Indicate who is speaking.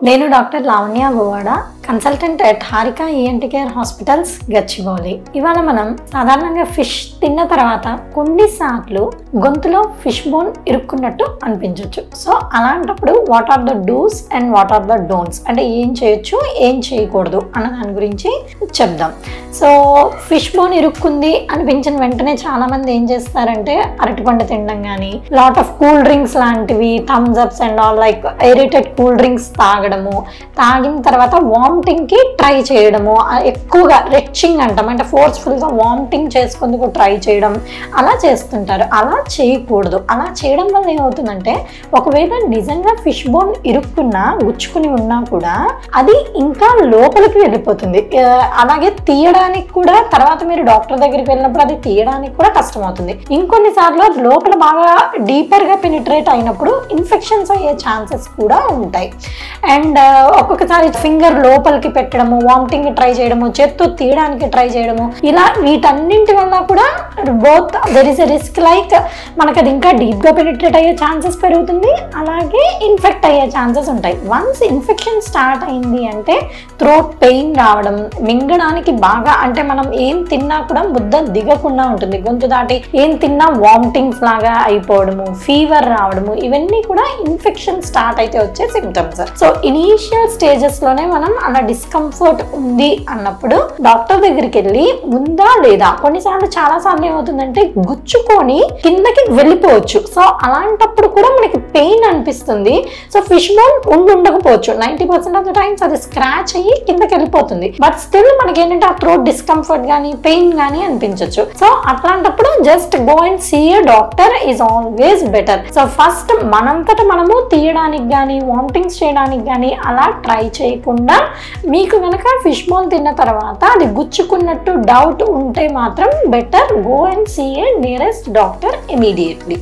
Speaker 1: నేను doctor Lavanya Govada consultant at Harika ENT care hospitals Gachibowli. ఇవాళ మనం సాధారణంగా ఫిష్ తిన్న తర్వాత కొన్నిసార్లు గొంతులో ఫిష్ బోన్ ఇరుక్కున్నట్టు అనిపించవచ్చు. సో అలాంటప్పుడు what are the dos and what are the don'ts, అంటే ఏం చేయొచ్చు ఏం చేయకూడదు అన్న దాని గురించి చెప్దాం. సో ఫిష్ బోన్ ఇరుక్కుంది అనిపించిన వెంటనే చాలా మంది ఏం చేస్తారంటే అరటిపండు తినడం కానీ, లాట్ ఆఫ్ కూల్ డ్రింక్స్ లాంటివి, Thums Ups and all like aerated cool drinks తాగడము, తాగిన తర్వాత వామిటింగ్ కి ట్రై చేయడము, ఎక్కువగా రెచ్చింగ్ అంటాం, అంటే ఫోర్స్ఫుల్ గా వామిటింగ్ చేసుకుందుకు ట్రై చేయడం, అలా చేస్తుంటారు. అలా చేయకూడదు. అలా చేయడం వల్ల ఏమవుతుందంటే ఒకవేళ నిజంగా ఫిష్ బోన్ ఇరుక్కున్నా గుచ్చుకుని ఉన్నా కూడా అది ఇంకా లోపలికి వెళ్ళిపోతుంది. అలాగే తీయడానికి కూడా తర్వాత మీరు డాక్టర్ దగ్గరికి వెళ్ళినప్పుడు అది తీయడానికి కూడా కష్టం అవుతుంది. ఇంకొన్నిసార్లు లోపల బాగా డీపర్ గా పెనిట్రేట్ అయినప్పుడు ఇన్ఫెక్షన్స్ అయ్యే ఛాన్సెస్ కూడా ఉంటాయి. అండ్ ఒక్కొక్కసారి ఫింగర్ లోపలికి పెట్టడము, వామిటింగ్ ట్రై చేయడము, చేత్తో తీయడానికి ట్రై చేయడము, ఇలా వీటన్నింటి వల్ల కూడా both there is a risk, like మనకు అది ఇంకా డీప్ గా పెనిట్రేట్ అయ్యే ఛాన్సెస్ పెరుగుతుంది, అలాగే ఇన్ఫెక్ట్ అయ్యే ఛాన్సెస్ ఉంటాయి. వన్స్ ఇన్ఫెక్షన్ స్టార్ట్ అయింది అంటే థ్రోట్ పెయిన్ రావడం, మింగడానికి బాగా, అంటే మనం ఏం తిన్నా కూడా ముద్ద దిగకుండా ఉంటుంది, గొంతు దాటి ఏం తిన్నా వామిటింగ్స్ లాగా అయిపోవడము, ఫీవర్ రావడము, ఇవన్నీ కూడా ఇన్ఫెక్షన్ స్టార్ట్ అయితే వచ్చే సిమ్టమ్స్. సో ఇనీషియల్ స్టేజెస్ లోనే మనం అలా డిస్కంఫర్ట్ ఉంది అన్నప్పుడు డాక్టర్ దగ్గరికి వెళ్ళి ఉందా లేదా, కొన్నిసార్లు చాలా సార్లు ఏమవుతుందంటే గుచ్చుకొని కిందకి వెళ్ళిపోవచ్చు. సో అలాంటప్పుడు కూడా మనకి పెయిన్ అనిపిస్తుంది. సో ఫిష్ బోన్ ఉండకపోవచ్చు, 90% ఆఫ్ ద టైమ్స్ అది స్క్రాచ్ అయ్యి కిందకి వెళ్ళిపోతుంది. బట్ స్టిల్ మనకి ఏంటంటే ఆ థ్రోట్ డిస్కంఫర్ట్ గానీ పెయిన్ గానీ అనిపించవచ్చు. సో అట్లాంటప్పుడు just go and see a doctor is always better. So first మనంతట మనము తీయడానికి కానీ వామిటింగ్స్ చేయడానికి కానీ అలా ట్రై చేయకుండా, మీకు కనుక ఫిష్ బోన్ తిన్న తర్వాత అది గుచ్చుకున్నట్టు డౌట్ ఉంటే మాత్రం better go and see a nearest doctor immediately.